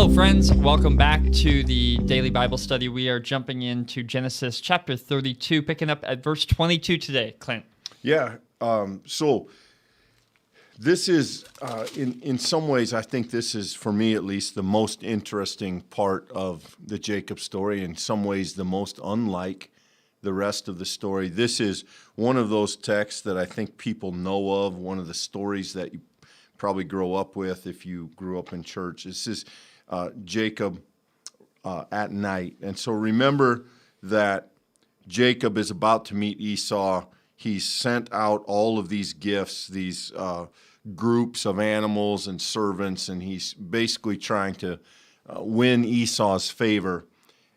Hello, friends. Welcome back to the Daily Bible Study. We are jumping into Genesis chapter 32, picking up at verse 22 today. Clint. Yeah. So this is, in some ways, I think this is, for me at least, the most interesting part of the Jacob story. In some ways, the most unlike the rest of the story. This is one of those texts that I think people know of, one of the stories that you probably grow up with if you grew up in church. This is Jacob at night. And so remember that Jacob is about to meet Esau. He's sent out all of these gifts, these groups of animals and servants, and he's basically trying to win Esau's favor.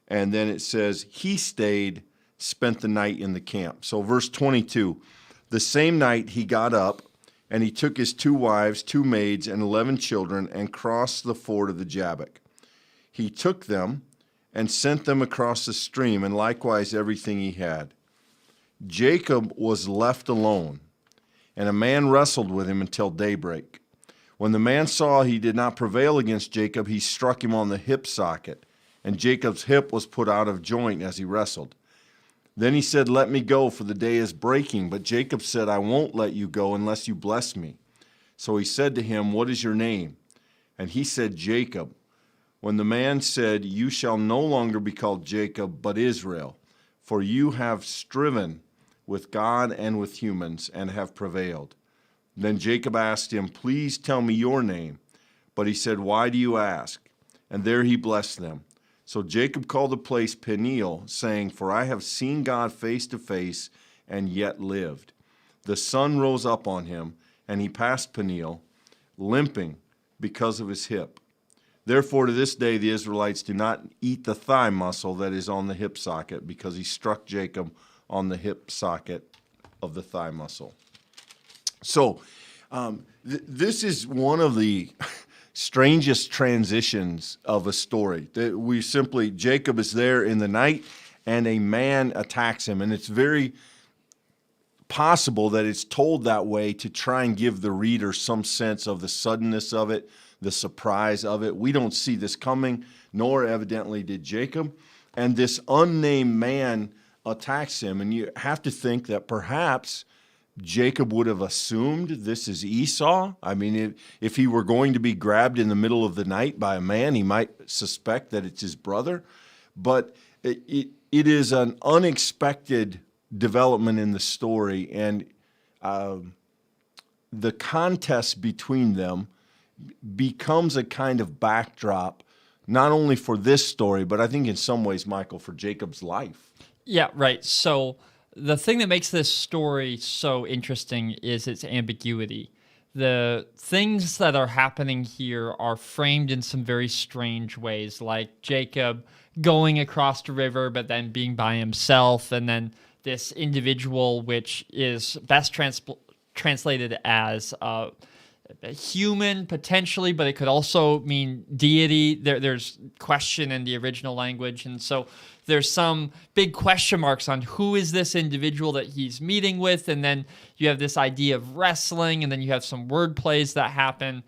And then it says, he stayed, spent the night in the camp. So verse 22, the same night he got up, and he took his 2 wives, 2 maids, and 11 children, and crossed the ford of the Jabbok. He took them and sent them across the stream, and likewise everything he had. Jacob was left alone, and a man wrestled with him until daybreak. When the man saw he did not prevail against Jacob, he struck him on the hip socket, and Jacob's hip was put out of joint as he wrestled. Then he said, let me go, for the day is breaking. But Jacob said, I won't let you go unless you bless me. So he said to him, what is your name? And he said, Jacob. When the man said, you shall no longer be called Jacob, but Israel, for you have striven with God and with humans and have prevailed. Then Jacob asked him, please tell me your name. But he said, why do you ask? And there he blessed them. So Jacob called the place Peniel, saying, for I have seen God face to face and yet lived. The sun rose up on him, and he passed Peniel, limping because of his hip. Therefore, to this day, the Israelites do not eat the thigh muscle that is on the hip socket, because he struck Jacob on the hip socket of the thigh muscle. So this is one of the strangest transitions of a story. Jacob is there in the night, and a man attacks him, and it's very possible that it's told that way to try and give the reader some sense of the suddenness of it, the surprise of it. We don't see this coming, nor evidently did Jacob, and this unnamed man attacks him, and you have to think that perhaps Jacob would have assumed this is Esau. I mean, if he were going to be grabbed in the middle of the night by a man, he might suspect that it's his brother. But it is an unexpected development in the story, and the contest between them becomes a kind of backdrop, not only for this story, but I think in some ways, Michael, for Jacob's life. Yeah, right. So the thing that makes this story so interesting is its ambiguity. The things that are happening here are framed in some very strange ways, like Jacob going across the river, but then being by himself, and then this individual, which is best translated as a human, potentially, but it could also mean deity. There's question in the original language, and so there's some big question marks on who is this individual that he's meeting with, and then you have this idea of wrestling, and then you have some word plays that happen.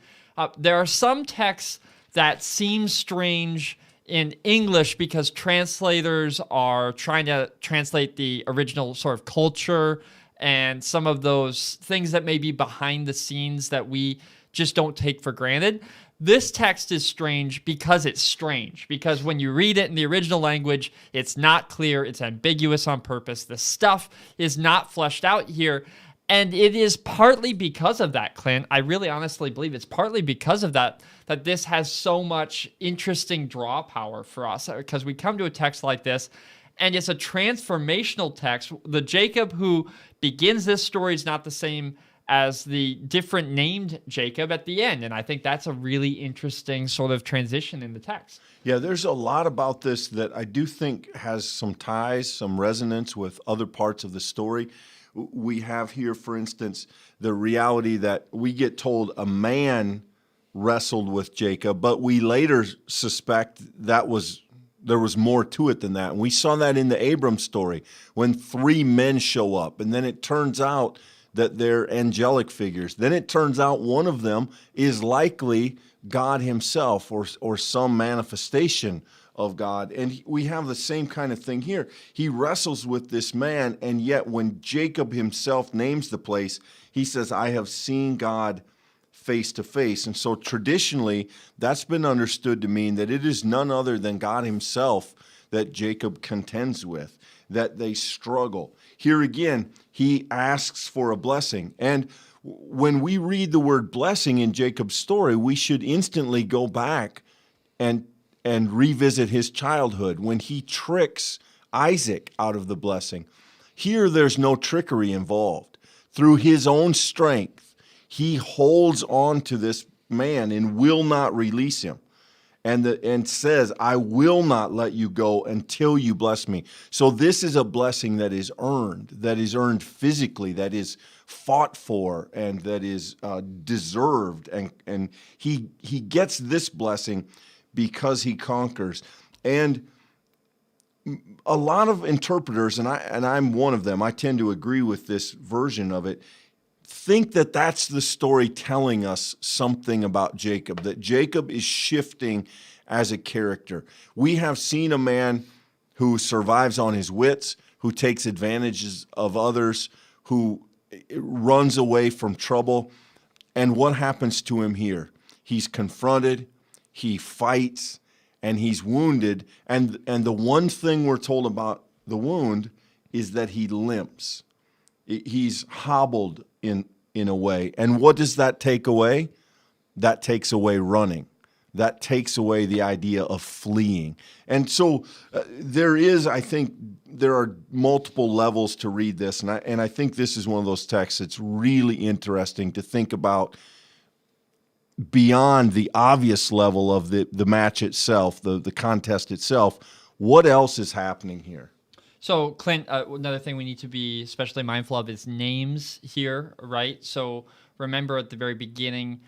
There are some texts that seem strange in English because translators are trying to translate the original sort of culture and some of those things that may be behind the scenes that we just don't take for granted. This text is strange because it's strange, because when you read it in the original language, it's not clear, it's ambiguous on purpose. The stuff is not fleshed out here, and it is partly because of that, Clint. I really honestly believe it's partly because of that this has so much interesting draw power for us, because we come to a text like this, and it's a transformational text. The Jacob who begins this story is not the same as the different named Jacob at the end. And I think that's a really interesting sort of transition in the text. Yeah, there's a lot about this that I do think has some ties, some resonance with other parts of the story. We have here, for instance, the reality that we get told a man wrestled with Jacob, but we later suspect there was more to it than that. And we saw that in the Abram story when 3 men show up, and then it turns out that they're angelic figures. Then it turns out one of them is likely God himself or some manifestation of God. And we have the same kind of thing here. He wrestles with this man, and yet when Jacob himself names the place, he says, I have seen God face to face. And so traditionally, that's been understood to mean that it is none other than God himself that Jacob contends with, that they struggle. Here again, he asks for a blessing. And when we read the word blessing in Jacob's story, we should instantly go back and revisit his childhood when he tricks Isaac out of the blessing. Here, there's no trickery involved. Through his own strength, he holds on to this man and will not release him. And says, I will not let you go until you bless me. So this is a blessing that is earned physically, that is fought for, and that is deserved. And he gets this blessing because he conquers. And a lot of interpreters, and I'm one of them, I tend to agree with this version of it, think that that's the story telling us something about Jacob, that Jacob is shifting as a character. We have seen a man who survives on his wits, who takes advantages of others, who runs away from trouble. And what happens to him here? He's confronted, he fights, and he's wounded. And the one thing we're told about the wound is that he limps. He's hobbled in a way. And what does that take away? That takes away running. That takes away the idea of fleeing. And so I think there are multiple levels to read this. And I think this is one of those texts that's really interesting to think about beyond the obvious level of the match itself, the contest itself. What else is happening here? So, Clint, another thing we need to be especially mindful of is names here, right? So remember at the very beginning,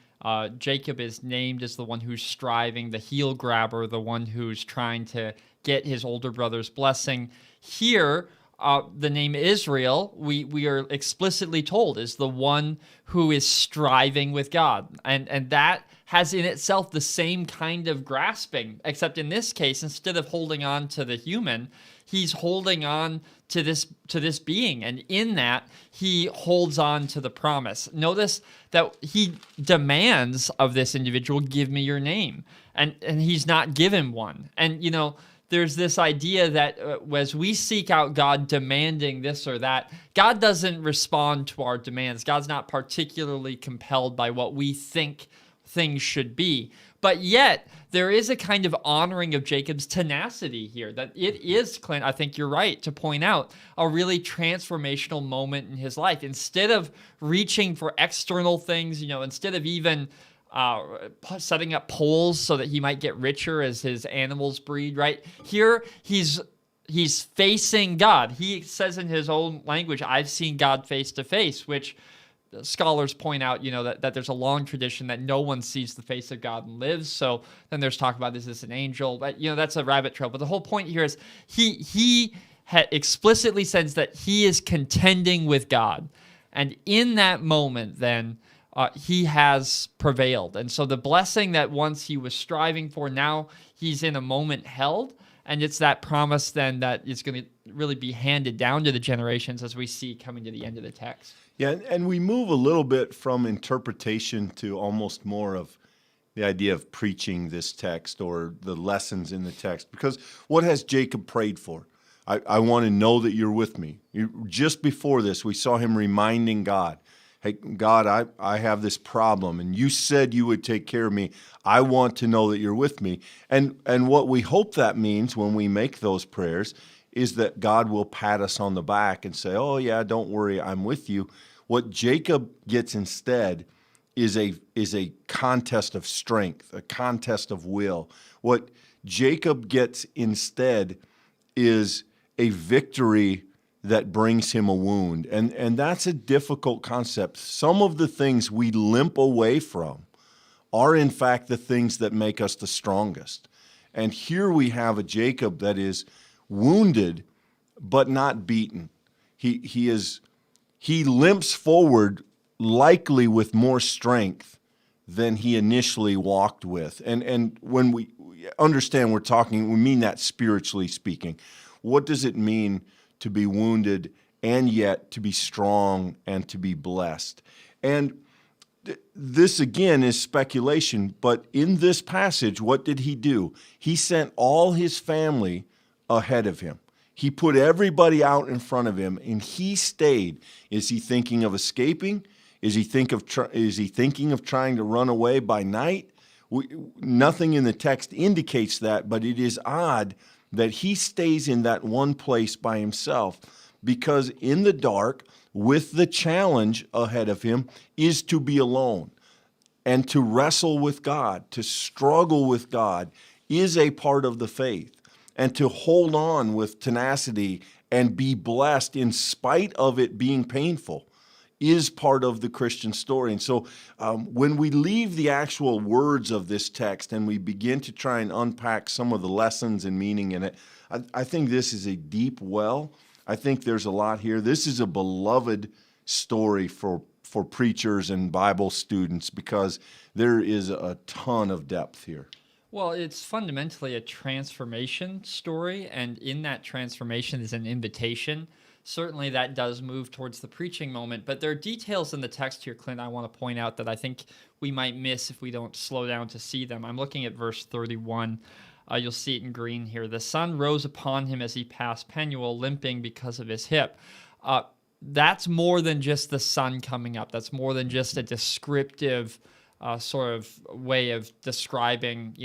Jacob is named as the one who's striving, the heel grabber, the one who's trying to get his older brother's blessing. Here, the name Israel, we are explicitly told, is the one who is striving with God. And that has in itself the same kind of grasping, except in this case, instead of holding on to the human, he's holding on to this being, and in that he holds on to the promise. Notice that he demands of this individual, give me your name, and he's not given one. And there's this idea that as we seek out God demanding this or that, God doesn't respond to our demands. God's not particularly compelled by what we think things should be. But yet, there is a kind of honoring of Jacob's tenacity here, that it is, Clint, I think you're right to point out, a really transformational moment in his life. Instead of reaching for external things, instead of even setting up poles so that he might get richer as his animals breed, right? Here, he's facing God. He says in his own language, I've seen God face to face, which scholars point out, that there's a long tradition that no one sees the face of God and lives. So then there's talk about, is this an angel? But, that's a rabbit trail. But the whole point here is he explicitly says that he is contending with God. And in that moment, then, he has prevailed. And so the blessing that once he was striving for, now he's in a moment held. And it's that promise then that is going to really be handed down to the generations as we see coming to the end of the text. Yeah, and we move a little bit from interpretation to almost more of the idea of preaching this text or the lessons in the text. Because what has Jacob prayed for? I want to know that you're with me. Just before this, we saw him reminding God, hey, God, I have this problem, and you said you would take care of me. I want to know that you're with me. And what we hope that means when we make those prayers is that God will pat us on the back and say, oh, yeah, don't worry, I'm with you. What Jacob gets instead is a contest of strength, a contest of will. What Jacob gets instead is a victory that brings him a wound. And that's a difficult concept. Some of the things we limp away from are, in fact, the things that make us the strongest. And here we have a Jacob that is wounded, but not beaten. He limps forward likely with more strength than he initially walked with. And when we understand we mean that spiritually speaking. What does it mean to be wounded and yet to be strong and to be blessed? And this again is speculation, but in this passage, what did he do? He sent all his family ahead of him. He put everybody out in front of him, and he stayed. Is he thinking of escaping? Is he thinking of trying to run away by night? Nothing in the text indicates that, but it is odd that he stays in that one place by himself, because in the dark, with the challenge ahead of him, is to be alone and to wrestle with God, to struggle with God is a part of the faith, and to hold on with tenacity and be blessed in spite of it being painful is part of the Christian story. And so when we leave the actual words of this text and we begin to try and unpack some of the lessons and meaning in it, I think this is a deep well. I think there's a lot here. This is a beloved story for preachers and Bible students because there is a ton of depth here. Well, it's fundamentally a transformation story, and in that transformation is an invitation. Certainly that does move towards the preaching moment, but there are details in the text here, Clint, I want to point out that I think we might miss if we don't slow down to see them. I'm looking at verse 31. You'll see it in green here. The sun rose upon him as he passed Penuel, limping because of his hip. That's more than just the sun coming up. That's more than just a descriptive sort of way of describing,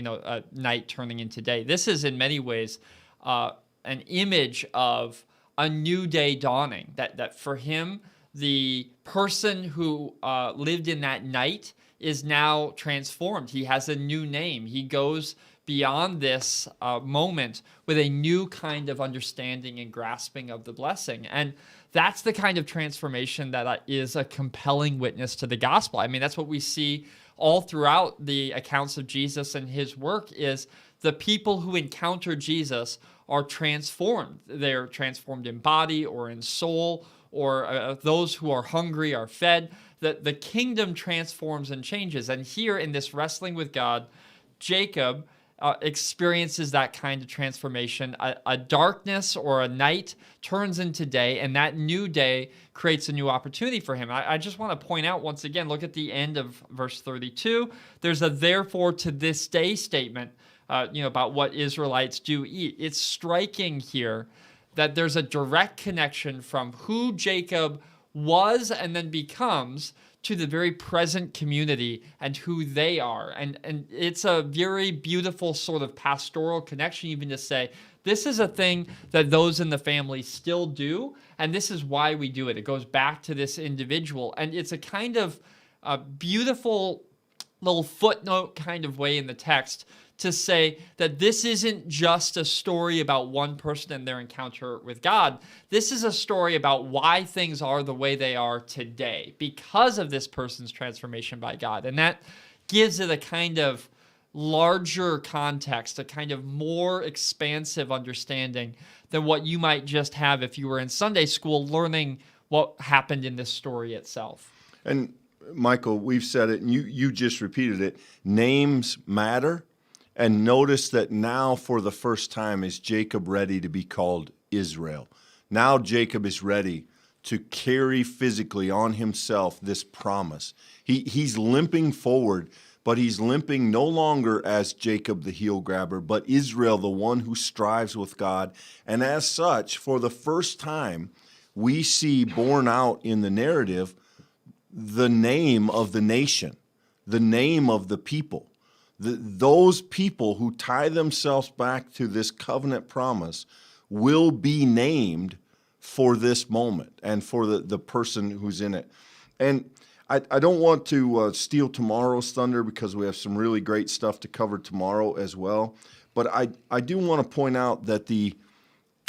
night turning into day. This is in many ways an image of a new day dawning, that for him, the person who lived in that night is now transformed. He has a new name. He goes beyond this moment with a new kind of understanding and grasping of the blessing. And that's the kind of transformation that is a compelling witness to the gospel. I mean, that's what we see all throughout the accounts of Jesus and his work is the people who encounter Jesus are transformed. They're transformed in body or in soul, or those who are hungry are fed. The kingdom transforms and changes. And here in this wrestling with God, Jacob experiences that kind of transformation. A darkness or a night turns into day, and that new day creates a new opportunity for him. I just want to point out once again, look at the end of verse 32. There's a therefore to this day statement about what Israelites do eat. It's striking here that there's a direct connection from who Jacob was and then becomes to the very present community and who they are. And it's a very beautiful sort of pastoral connection even to say, this is a thing that those in the family still do, and this is why we do it. It goes back to this individual, and it's a kind of beautiful little footnote kind of way in the text to say that this isn't just a story about one person and their encounter with God. This is a story about why things are the way they are today because of this person's transformation by God. And that gives it a kind of larger context, a kind of more expansive understanding than what you might just have if you were in Sunday school learning what happened in this story itself. And Michael, we've said it, and you just repeated it. Names matter. And notice that now for the first time is Jacob ready to be called Israel. Now Jacob is ready to carry physically on himself this promise. He's limping forward, but he's limping no longer as Jacob the heel grabber, but Israel, the one who strives with God. And as such, for the first time, we see borne out in the narrative the name of the nation, the name of the people. Those people who tie themselves back to this covenant promise will be named for this moment and for the person who's in it. And I don't want to steal tomorrow's thunder because we have some really great stuff to cover tomorrow as well. But I do want to point out that the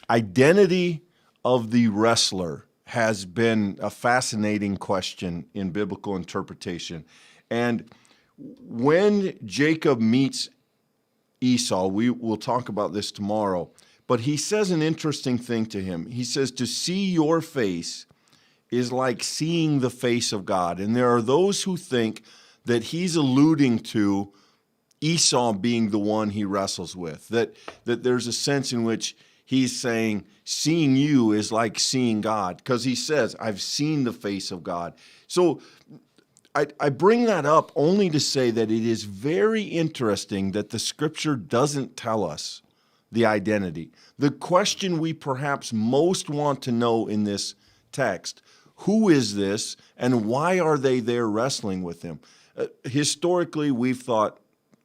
identity of the wrestler has been a fascinating question in biblical interpretation. And when Jacob meets Esau, we will talk about this tomorrow, but he says an interesting thing to him. He says, to see your face is like seeing the face of God. And there are those who think that he's alluding to Esau being the one he wrestles with, that there's a sense in which he's saying, seeing you is like seeing God, because he says, I've seen the face of God. So I bring that up only to say that it is very interesting that the Scripture doesn't tell us the identity. The question we perhaps most want to know in this text, who is this and why are they there wrestling with him? Historically, we've thought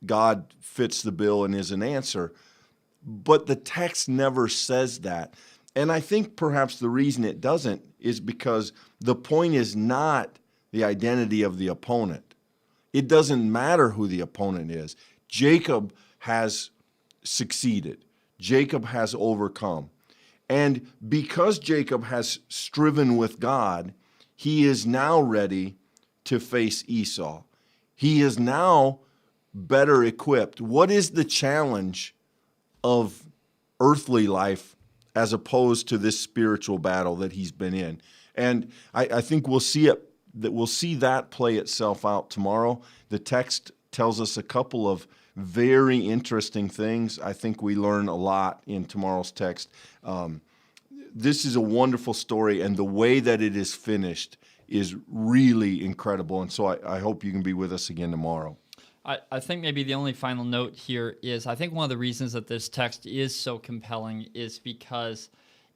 God fits the bill and is an answer, but the text never says that. And I think perhaps the reason it doesn't is because the point is not the identity of the opponent. It doesn't matter who the opponent is. Jacob has succeeded. Jacob has overcome. And because Jacob has striven with God, he is now ready to face Esau. He is now better equipped. What is the challenge of earthly life as opposed to this spiritual battle that he's been in? And I think we'll see that play itself out tomorrow. The text tells us a couple of very interesting things. I think we learn a lot in tomorrow's text. This is a wonderful story, and the way that it is finished is really incredible. And so I hope you can be with us again tomorrow. I think maybe the only final note here is I think one of the reasons that this text is so compelling is because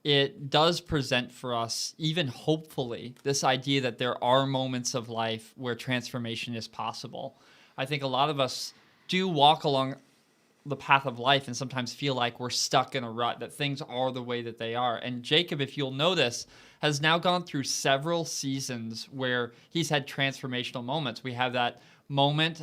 it does present for us, even hopefully, this idea that there are moments of life where transformation is possible. I think a lot of us do walk along the path of life and sometimes feel like we're stuck in a rut, that things are the way that they are. And Jacob, if you'll notice, has now gone through several seasons where he's had transformational moments. We have that moment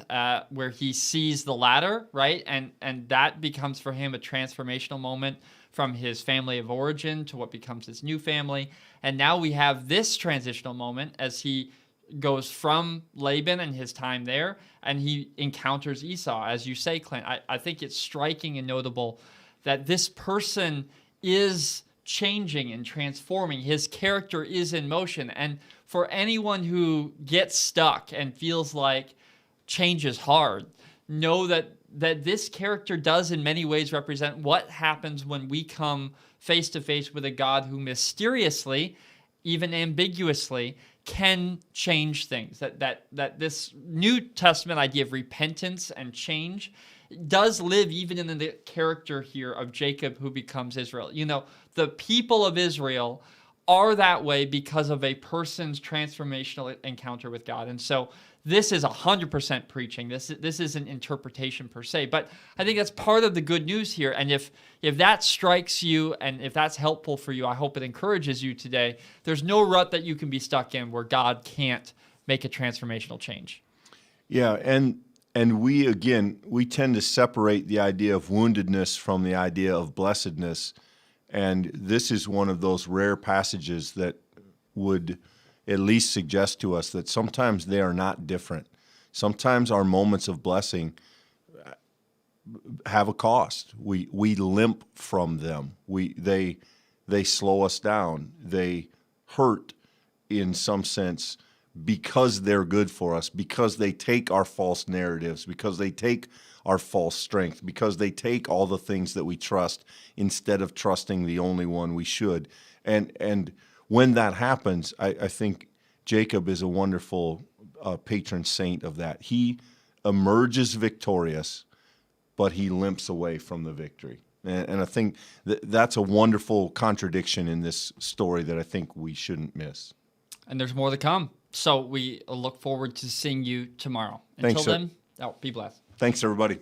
where he sees the ladder, right? And that becomes for him a transformational moment from his family of origin to what becomes his new family. And now we have this transitional moment as he goes from Laban and his time there, and he encounters Esau. As you say, Clint, I think it's striking and notable that this person is changing and transforming. His character is in motion. And for anyone who gets stuck and feels like change is hard, know that this character does in many ways represent what happens when we come face to face with a God who mysteriously, even ambiguously, can change things. That this New Testament idea of repentance and change does live even in the character here of Jacob, who becomes Israel. You know, the people of Israel are that way because of a person's transformational encounter with God. And so this is 100% preaching. This isn't interpretation per se, but I think that's part of the good news here. And if that strikes you and if that's helpful for you, I hope it encourages you today. There's no rut that you can be stuck in where God can't make a transformational change. Yeah, and we tend to separate the idea of woundedness from the idea of blessedness. And this is one of those rare passages that would at least suggest to us that sometimes they are not different. Sometimes our moments of blessing have a cost. We limp from them. They slow us down. They hurt in some sense because they're good for us, because they take our false narratives, because they take our false strength, because they take all the things that we trust instead of trusting the only one we should. And when that happens, I think Jacob is a wonderful patron saint of that. He emerges victorious, but he limps away from the victory. And I think that's a wonderful contradiction in this story that I think we shouldn't miss. And there's more to come. So we look forward to seeing you tomorrow. Until Thanks, then, be blessed. Thanks, everybody.